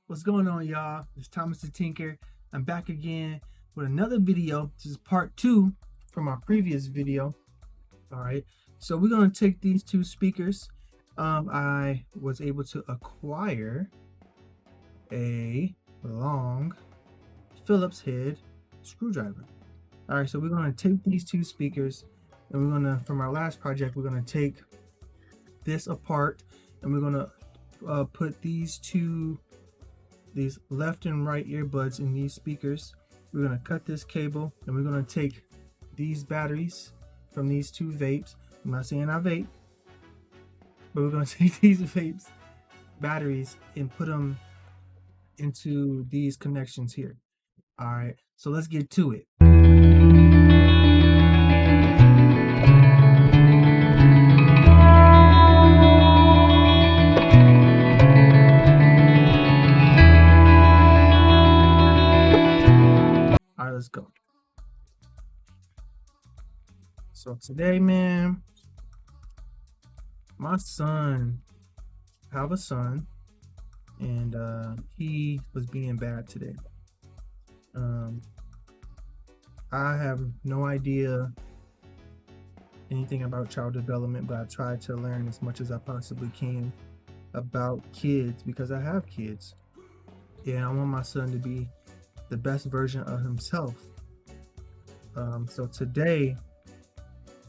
What's going on, y'all? It's Thomas the Tinker. I'm back again with another video. This is part 2 from our previous video. All right, so we're going to take these two speakers. I was able to acquire a long Phillips head screwdriver. All right, so we're going to take these two speakers and we're going to, from our last project, we're going to take this apart and we're going to put these left and right earbuds in these speakers. We're going to cut this cable and we're going to take these batteries from these two vapes. I'm not saying I vape, but we're going to take these vapes batteries and put them into these connections here. All right, so let's get to it. All right, let's go. So today, man, my son, I have a son, and he was being bad today. I have no idea anything about child development, but I try to learn as much as I possibly can about kids because I have kids. And I want my son to be the best version of himself. So today,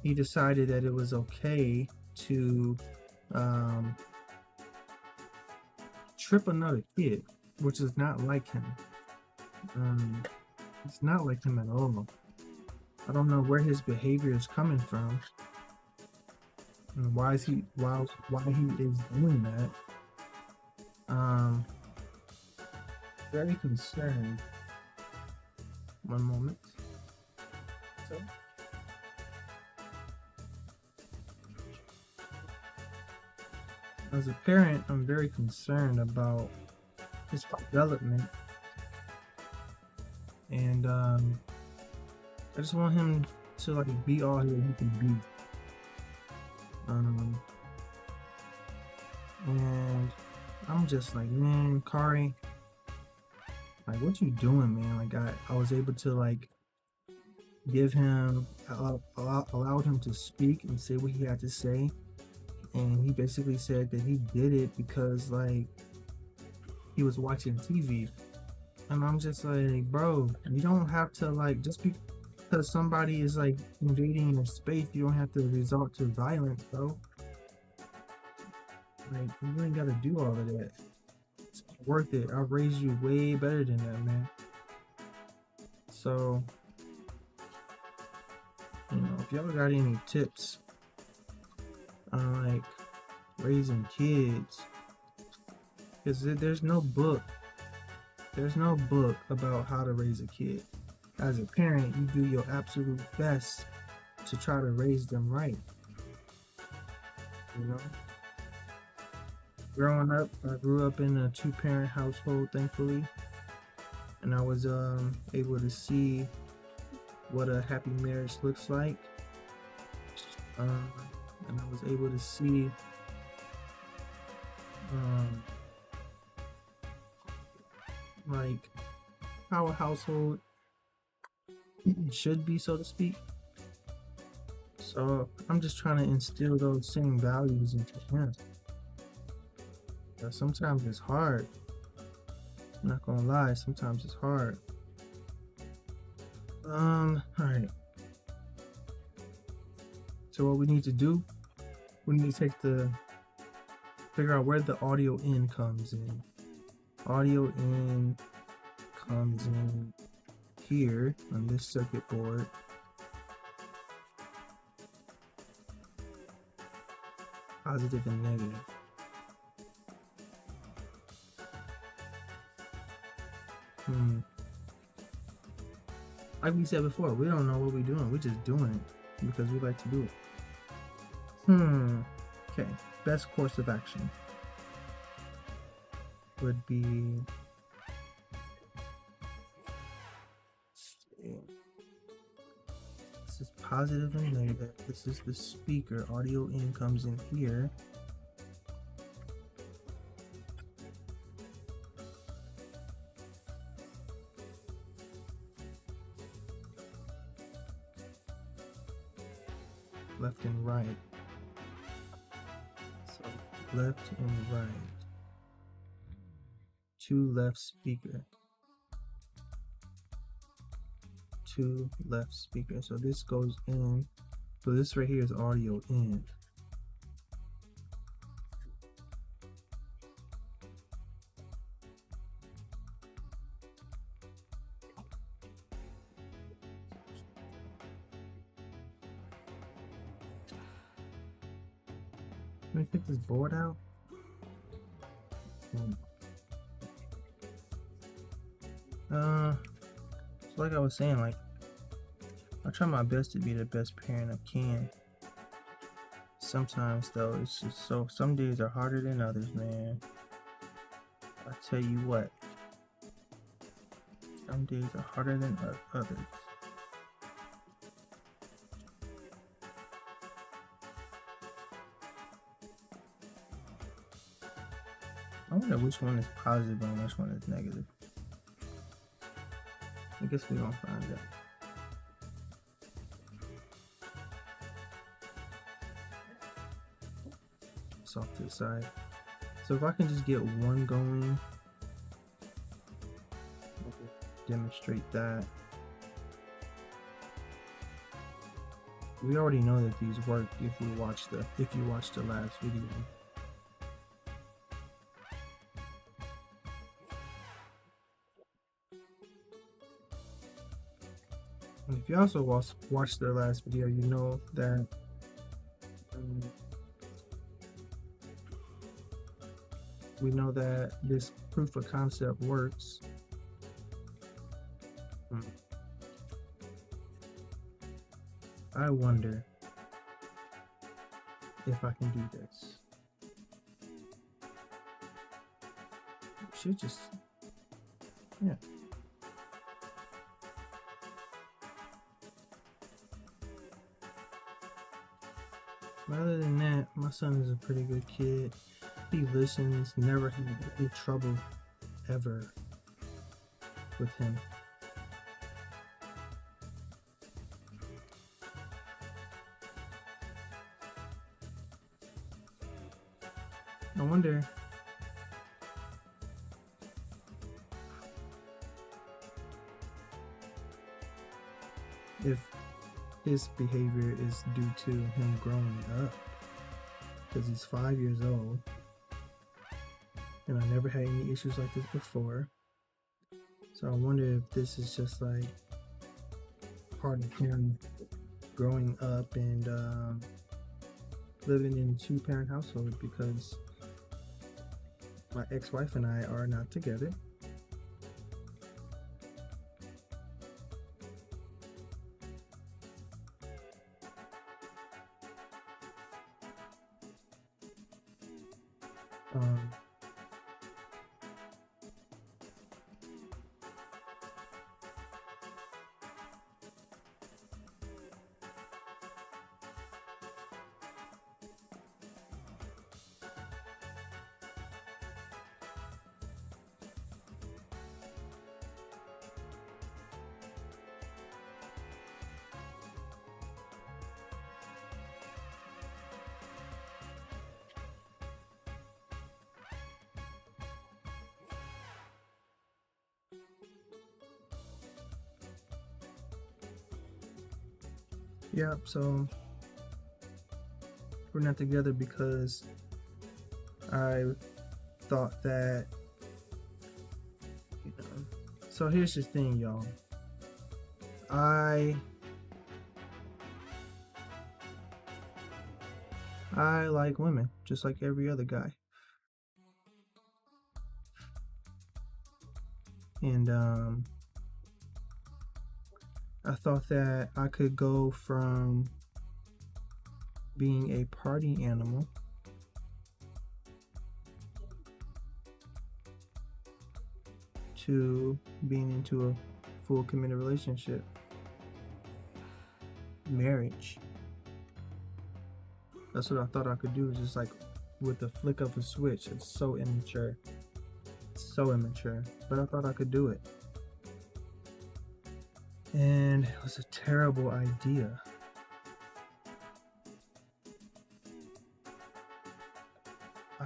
he decided that it was okay to trip another kid, which is not like him. It's not like him at all. I don't know where his behavior is coming from and why he is doing that. Very concerned. One moment. So, as a parent, I'm very concerned about his development, and I just want him to like be all that he can be. And I'm just like, man, Kari, like, what you doing, man? Like, I was able to like give him, allowed him to speak and say what he had to say. And he basically said that he did it because like he was watching TV. And I'm just like, bro, you don't have to like, just because somebody is like invading your space, you don't have to resort to violence, bro. Like, you ain't gotta do all of that. It's worth it. I'll raise you way better than that, man. So, you know, if y'all got any tips on like raising kids, because there's no book about how to raise a kid. As a parent, you do your absolute best to try to raise them right. You know, growing up, I grew up in a 2-parent household, thankfully, and I was able to see what a happy marriage looks like. And I was able to see like how a household should be, so to speak. So I'm just trying to instill those same values into him. Sometimes it's hard. I'm not gonna lie, sometimes it's hard. Alright. So what we need to do, we need to figure out where the audio in comes in. Audio in comes in here on this circuit board. Positive and negative. Like we said before, we don't know what we're doing. We're just doing it because we like to do it. Okay, best course of action would be this is positive and negative. This is the speaker. Audio in comes in here. left and right. So left and right. 2 left speaker. 2 left speaker. So this goes in. So this right here is audio in. Let me take this board out. So like I was saying, like I try my best to be the best parent I can. Sometimes though, it's just some days are harder than others, man. I tell you what, some days are harder than others. I wonder which one is positive and which one is negative. I guess we're gonna find out. It's off to the side. So if I can just get one going, demonstrate that. We already know that these work if you watch the last video. And if you also watched the last video, you know that we know that this proof of concept works. I wonder if I can do this. Should just, yeah. But other than that, my son is a pretty good kid. He listens, never had any trouble ever with him. I wonder if his behavior is due to him growing up, because he's 5 years old and I never had any issues like this before. So I wonder if this is just like part of him growing up and living in a 2-parent household, because my ex-wife and I are not together. Yeah, so we're not together because I thought that, you know. So here's the thing, y'all. I like women just like every other guy. And I thought that I could go from being a party animal to being into a full committed relationship, marriage. That's what I thought I could do, just like with the flick of a switch. It's so immature. So immature. But I thought I could do it. And it was a terrible idea.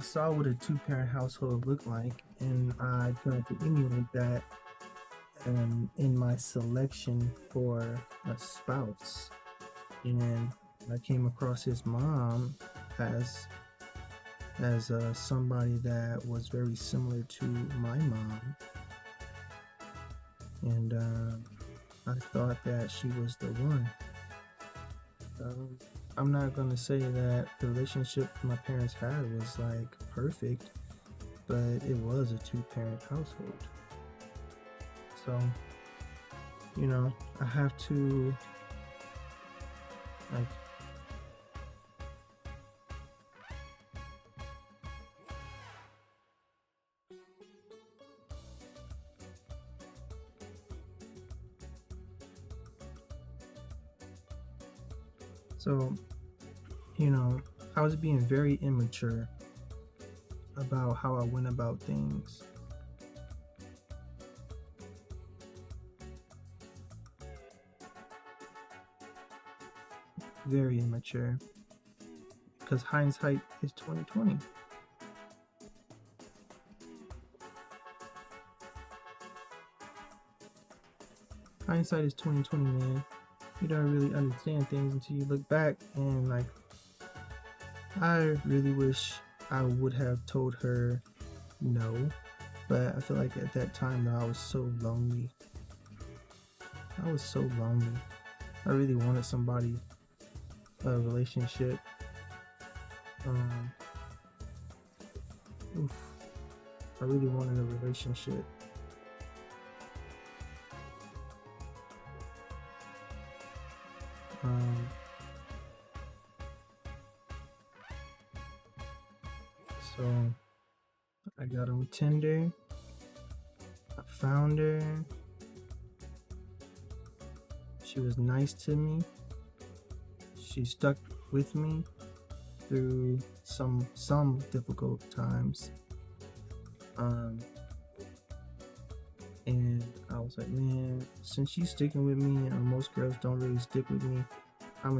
saw what a two-parent household looked like, and I tried to emulate that in my selection for a spouse. And I came across his mom as somebody that was very similar to my mom, and I thought that she was the one. I'm not gonna say that the relationship my parents had was like perfect, but it was a two-parent household. So, you know, I have to like so, you know, I was being very immature about how I went about things. Very immature. Because hindsight is 2020. Hindsight is 2020, man. You don't really understand things until you look back, and like, I really wish I would have told her no, but I feel like at that time though, I was so lonely. I was so lonely. I really wanted somebody, a relationship. I really wanted a relationship. So I got on Tinder. I found her. She was nice to me. She stuck with me through some difficult times. And I was like, man, since she's sticking with me and most girls don't really stick with me, I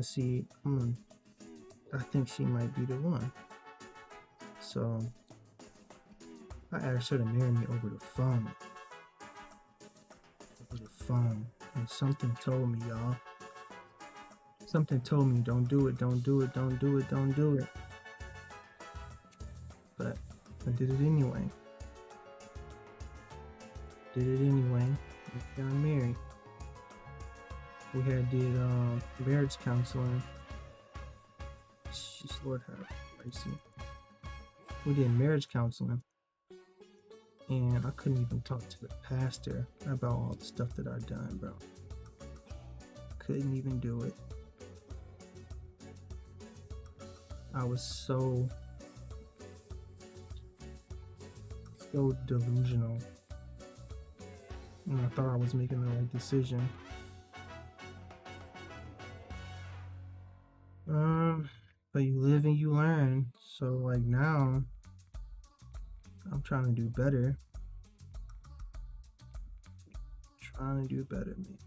think she might be the one. So I asked her to marry me over the phone. And something told me, y'all. Something told me, don't do it. But I did it anyway. We got married. We did marriage counseling. Jeez, Lord have mercy. We did marriage counseling, and I couldn't even talk to the pastor about all the stuff that I'd done, bro. Couldn't even do it. I was so delusional, and I thought I was making the right decision. But you live and you learn. So like now, I'm trying to do better. Man.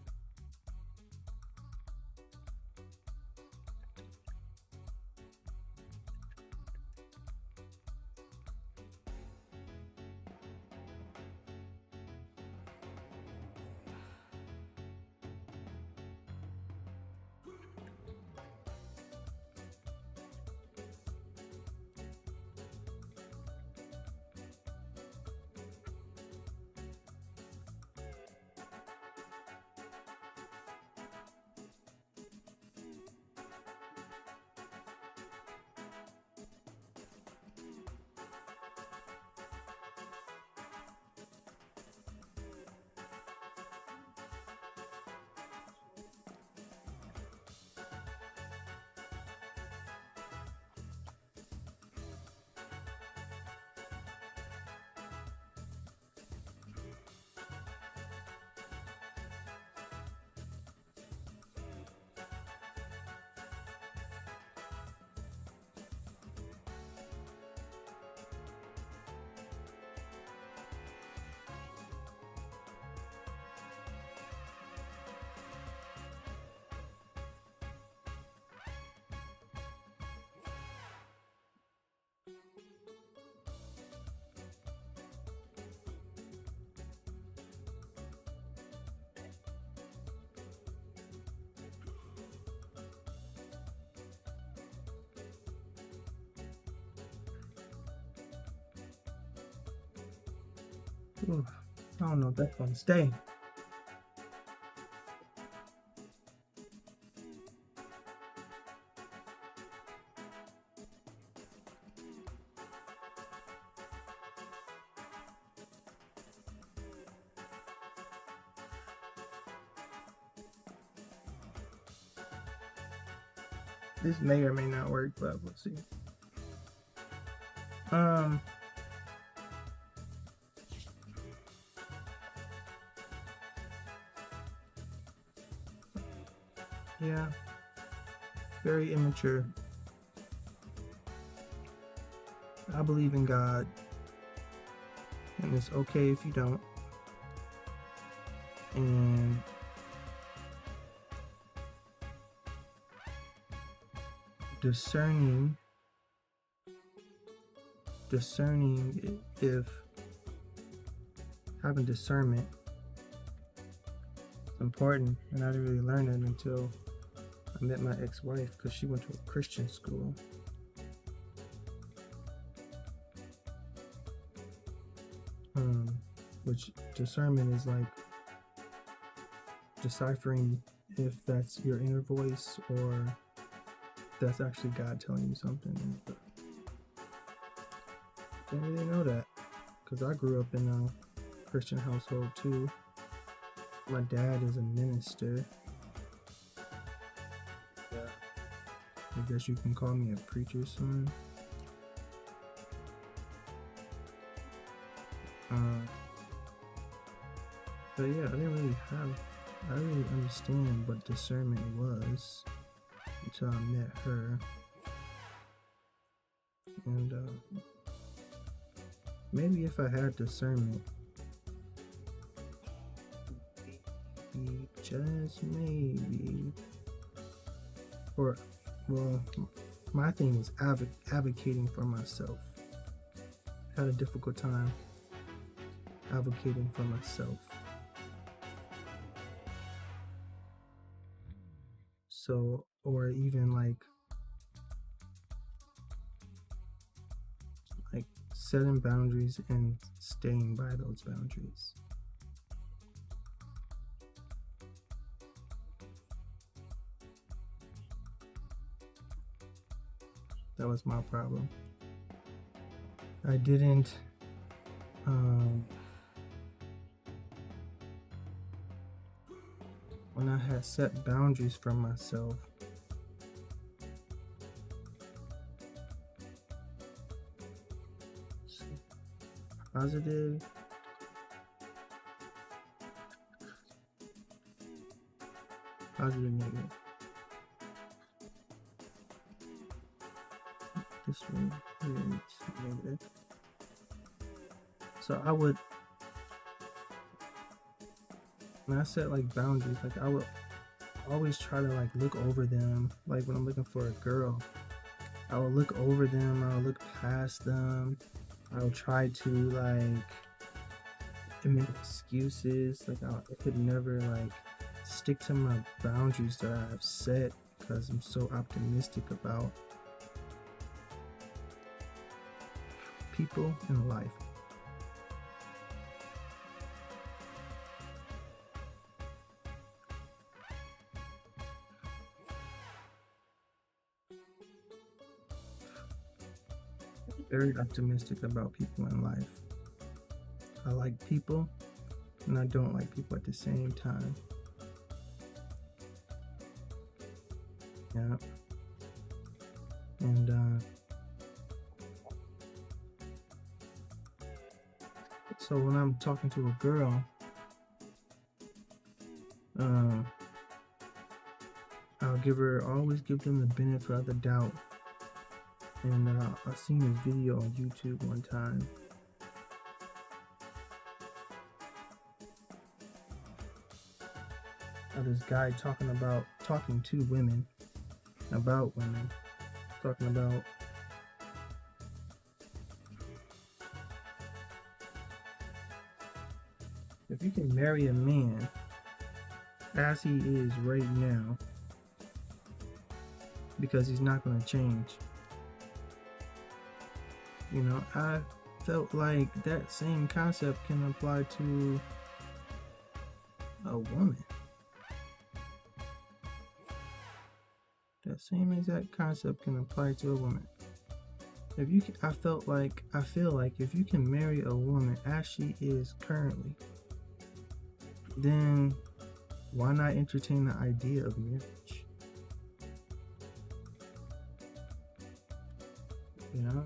Ooh, I don't know if that's gonna stay. This may or may not work, but we'll see. Yeah, very immature. I believe in God, and it's okay if you don't. And discerning if having discernment is important, and I didn't really learn it until I met my ex-wife, because she went to a Christian school. Which discernment is like deciphering if that's your inner voice or that's actually God telling you something. Didn't really know that, because I grew up in a Christian household too. My dad is a minister. Yeah, I guess you can call me a preacher's son. But yeah, I didn't really understand what discernment was until I met her. And maybe if I had discernment, just maybe, or, well, my thing was advocating for myself. I had a difficult time advocating for myself. So, or even like setting boundaries and staying by those boundaries. That was my problem. I didn't when I had set boundaries for myself, positive, negative. This one is negative. So I would, when I set like boundaries, like I would always try to like look over them. Like when I'm looking for a girl, I would look over them, I would look past them, I would try to like make excuses. Like I could never like stick to my boundaries that I have set, because I'm so optimistic about people in life. Very optimistic about people in life. I like people and I don't like people at the same time. Yeah. And so when I'm talking to a girl, I'll always give them the benefit of the doubt. And I seen this video on YouTube one time. Of this guy talking to women, talking about if you can marry a man as he is right now, because he's not going to change. You know, I felt like that same concept can apply to a woman. That same exact concept can apply to a woman. If you can, I feel like if you can marry a woman as she is currently, then why not entertain the idea of marriage? You know?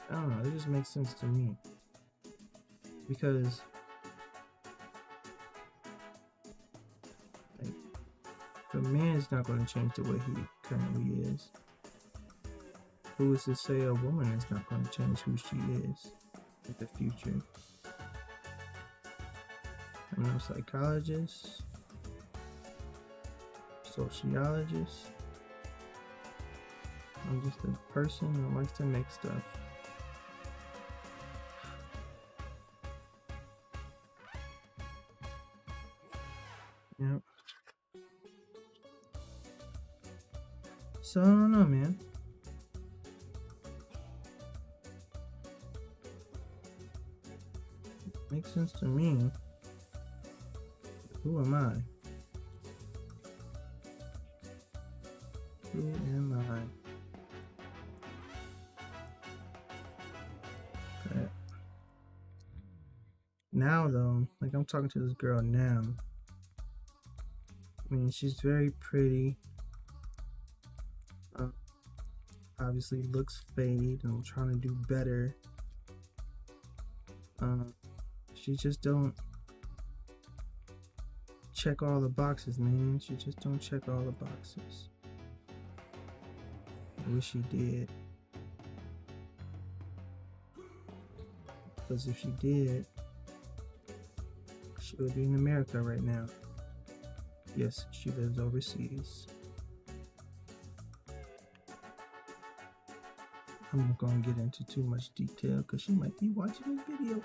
I don't know, it just makes sense to me. Because like, the man is not going to change the way he currently is. Who is to say a woman is not going to change who she is in the future? I'm no psychologist, sociologist. I'm just a person that likes to make stuff. Yep. So I don't know, man. Makes sense to me. Who am I? Who am I? Okay. Now though, like I'm talking to this girl now. I mean, she's very pretty. Obviously looks fade, and I'm trying to do better. She just don't check all the boxes, man. She just don't check all the boxes. I wish she did. Because if she did, she would be in America right now. Yes, she lives overseas. I'm not going to get into too much detail because she might be watching this video.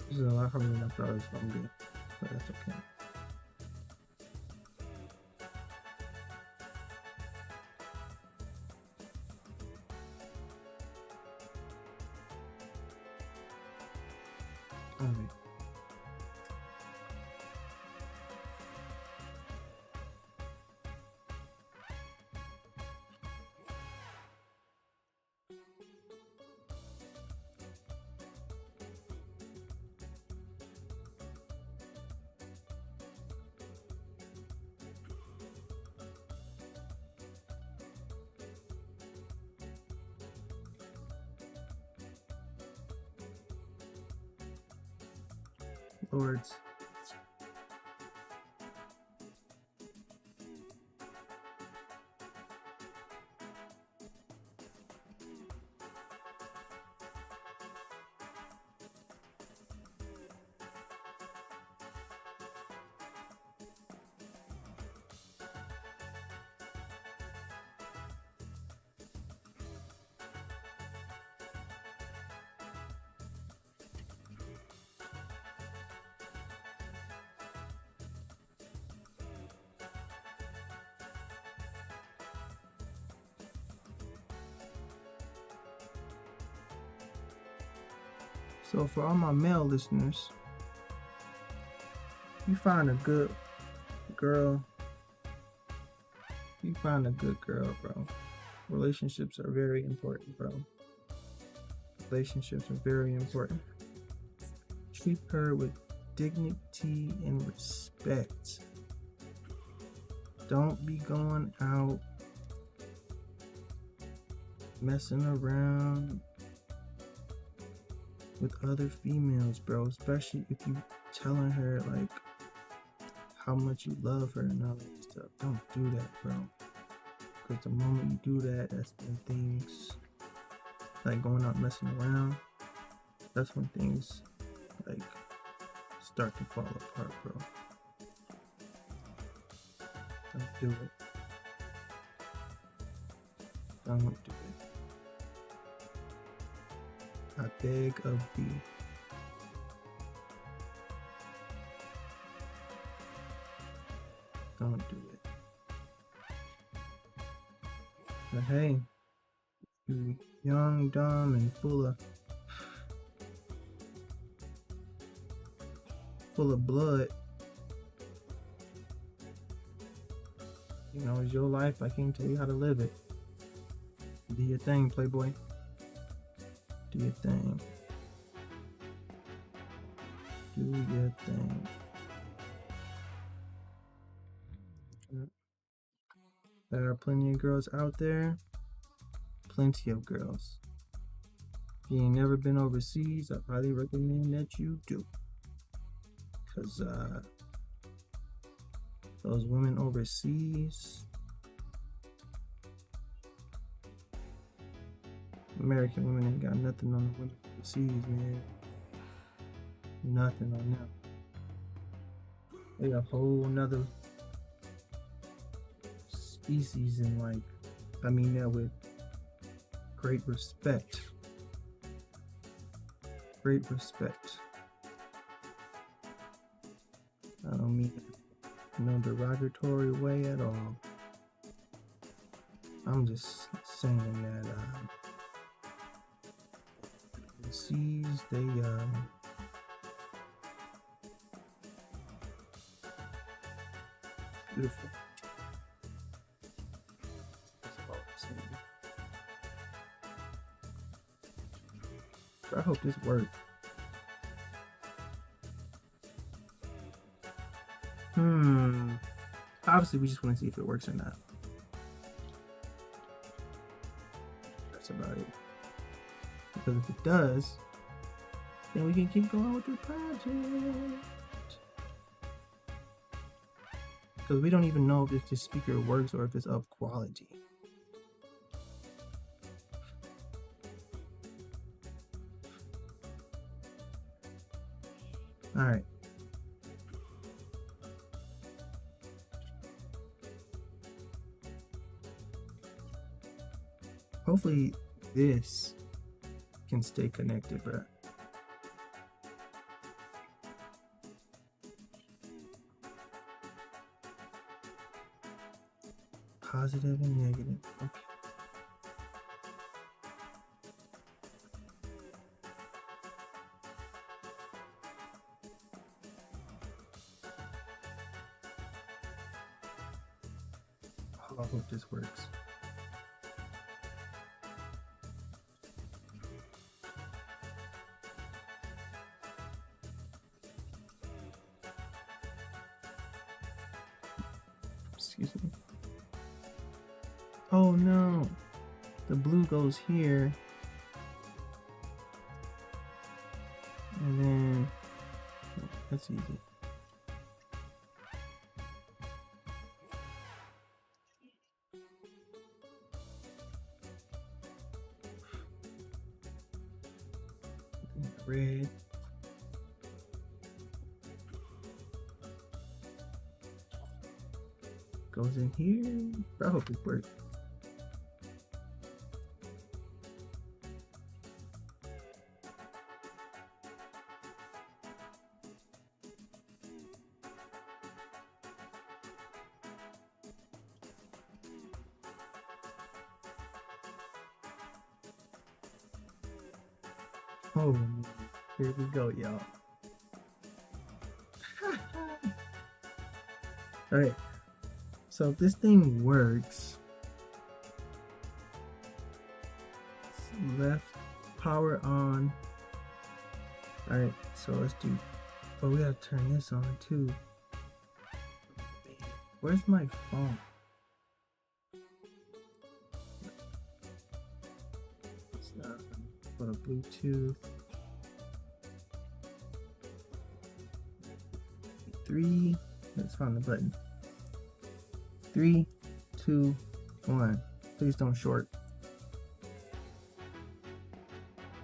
This is a lot harder than I thought it was going to be, but that's okay. Alright. Lords. So for all my male listeners, you find a good girl, bro. Relationships are very important, bro. Relationships are very important. Treat her with dignity and respect. Don't be going out messing around with other females, bro, especially if you telling her like how much you love her and all that stuff. Don't do that, bro, because the moment you do that, that's when things like going out messing around, that's when things like start to fall apart, bro. Don't do it. Don't do it. I beg of thee. Don't do it. But hey, you young, dumb, and full of blood. You know, it's your life. I can't tell you how to live it. Do your thing, Playboy. Do your thing. Do your thing. There are plenty of girls out there. Plenty of girls. If you ain't never been overseas, I highly recommend that you do. Because those women overseas, American women ain't got nothing on the women overseas, man. Nothing on them. They a whole nother species, and like, I mean that with great respect. Great respect. I don't mean it in no derogatory way at all. I'm just saying that overseas, they beautiful. That's all I'm saying. I hope this works. Obviously, we just want to see if it works or not. That's about it. Because if it does, then we can keep going with the project. Because we don't even know if this speaker works or if it's of quality. All right. Hopefully this can stay connected, bro. Positive and negative. Okay. Oh, I hope this works. Excuse me. Oh no, the blue goes here, and then that's easy. Red. Goes in here. I hope it works. Oh, here we go, y'all. All right. So if this thing works, left power on. All right, so let's do, oh, we gotta turn this on too. Where's my phone? It's not for the Bluetooth. 3, let's find the button. 3, 2, 1. Please don't short.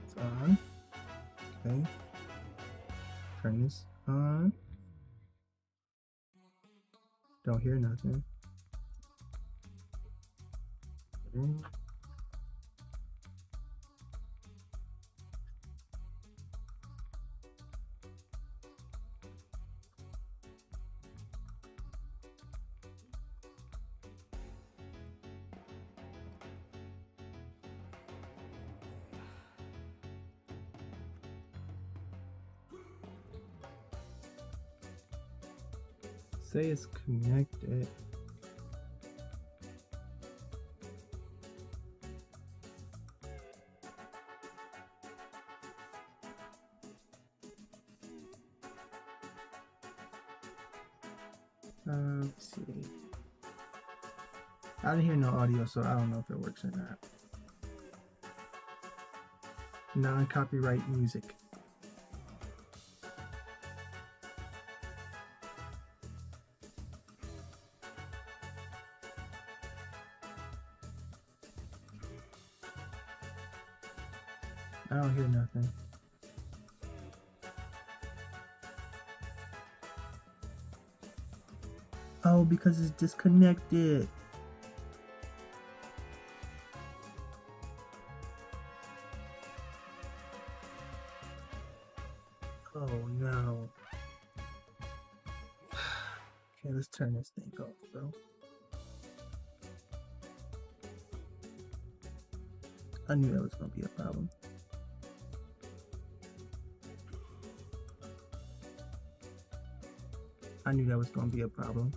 It's on. Okay. Turn this on. Don't hear nothing. green. Say it's connected. Let's see. I didn't hear no audio, so I don't know if it works or not. Non-copyright music. I don't hear nothing. Oh, because it's disconnected. Oh no. Okay, let's turn this thing off, bro. I knew that was gonna be a problem. I knew that was gonna be a problem.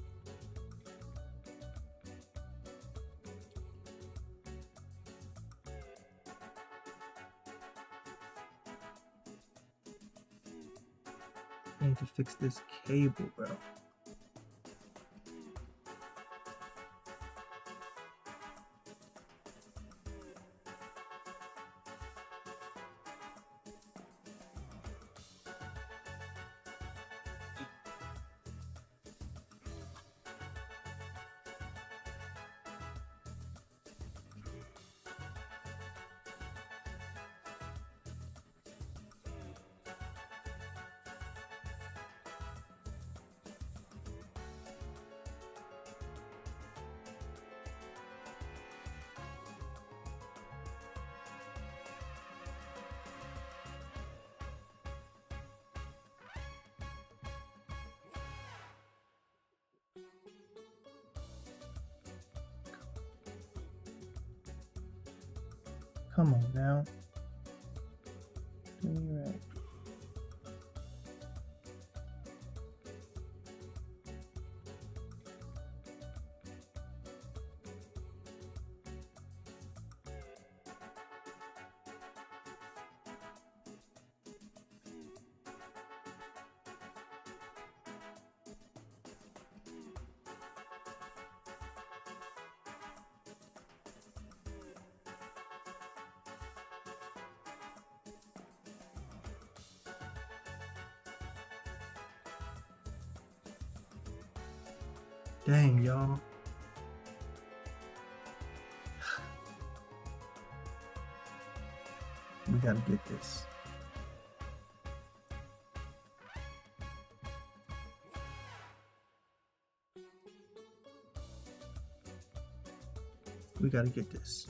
I need to fix this cable, bro. Come on now. Where you at? Dang, y'all. We gotta get this. We gotta get this.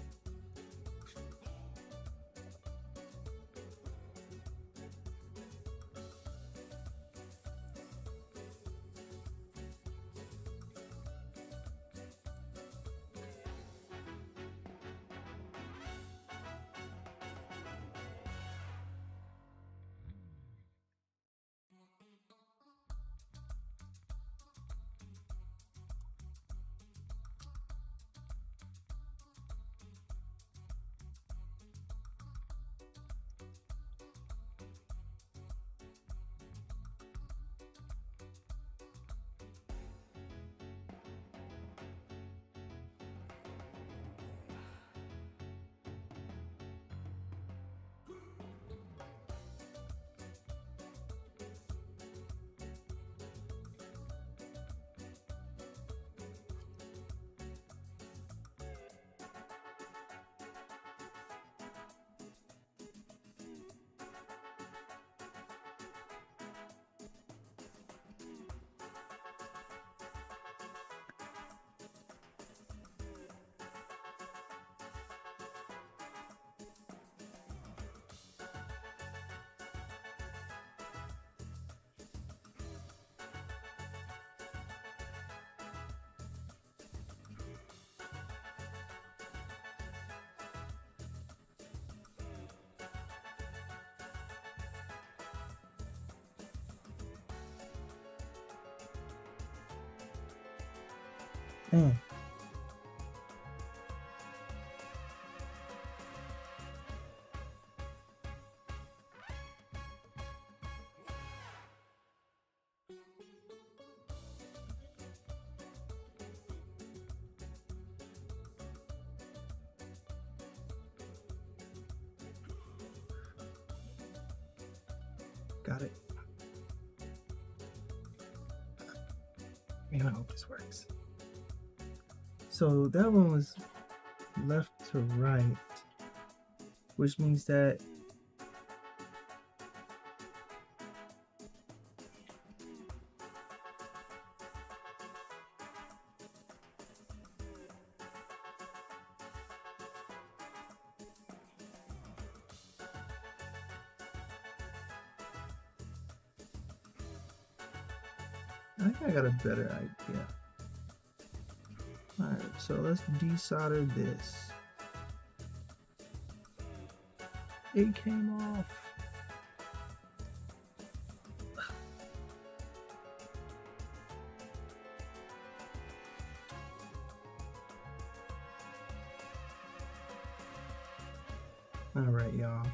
Dang. Got it. Man, I hope this works. So that one was left to right, which means that I think I got a better idea. Alright, so let's desolder this. It came off. Alright, y'all.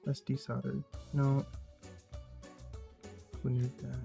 Let's desolder. No. We need that.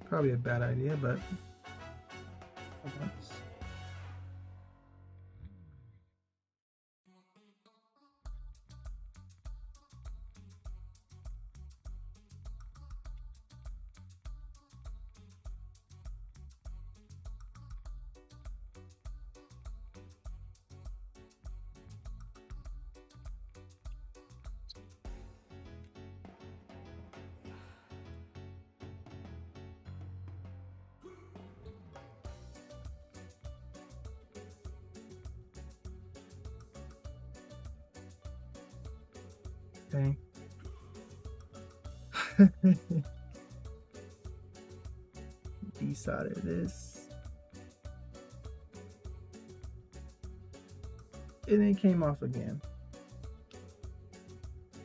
Probably a bad idea, but okay. Desolder this. And it came off again.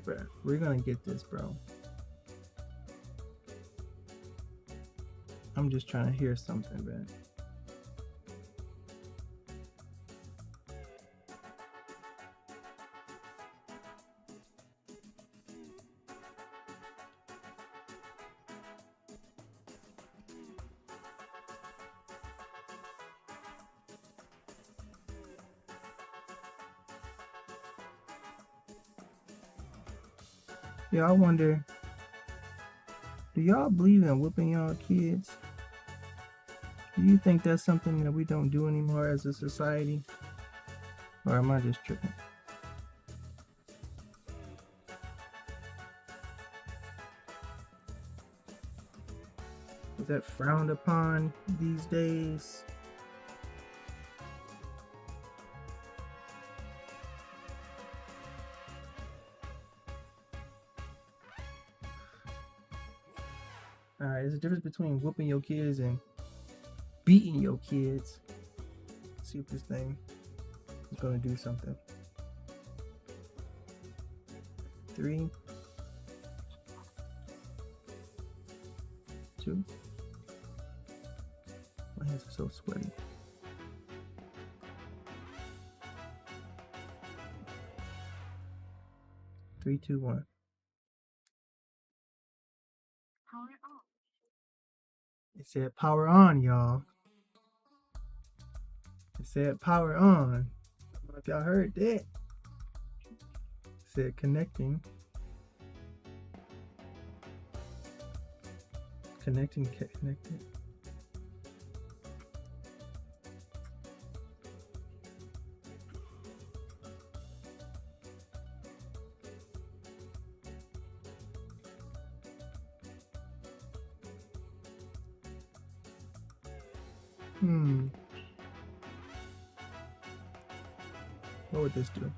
Bruh, we're gonna get this, bro. I'm just trying to hear something, man. Yeah, I wonder, do y'all believe in whipping y'all kids? Do you think that's something that we don't do anymore as a society? Or am I just tripping? Is that frowned upon these days? Alright, there's a difference between whooping your kids and beating your kids. Let's see if this thing is going to do something. 3, 2, My hands are so sweaty. Three, two, one. Power on. It said power on, y'all. It said power on. I don't know if y'all heard that. It said connecting. Connected. What would this do?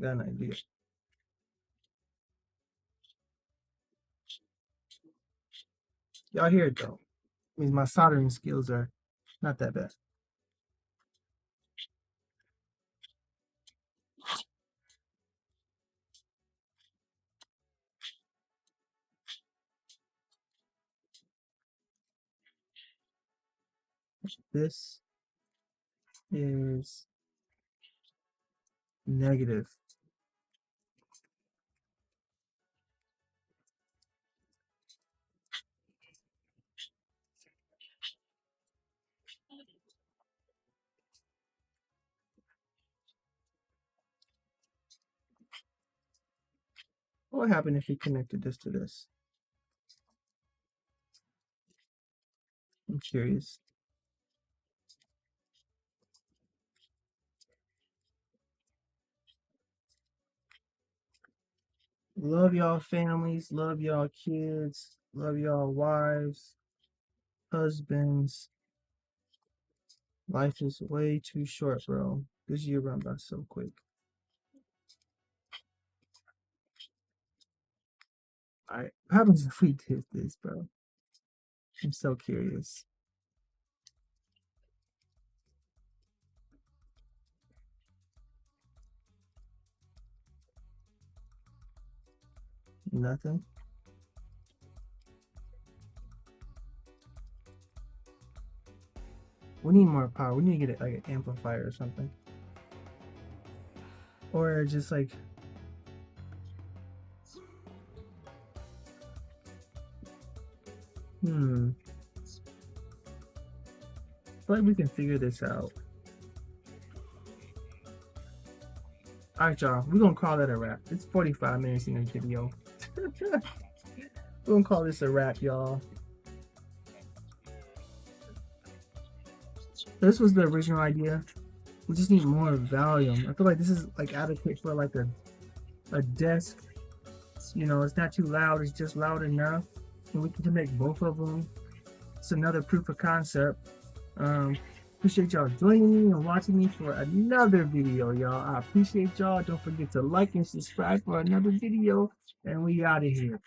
Got an idea. Y'all hear it though. Means my soldering skills are not that bad. This is negative. What would happen if you connected this to this? I'm curious. Love y'all families, love y'all kids, love y'all wives, husbands. Life is way too short, bro. This year run by so quick. Alright, what happens if we did this, bro? I'm so curious. Nothing. We need more power. We need to get it like an amplifier or something. Or just like I feel like we can figure this out. Alright, y'all. We're gonna call that a wrap. It's 45 minutes in the video. We're gonna call this a wrap, y'all. This was the original idea. We just need more volume. I feel like this is like adequate for like a desk. You know, it's not too loud. It's just loud enough. And we can make both of them. It's another proof of concept. Appreciate y'all joining me and watching me for another video, y'all. I appreciate y'all. Don't forget to like and subscribe for another video. And we out of here.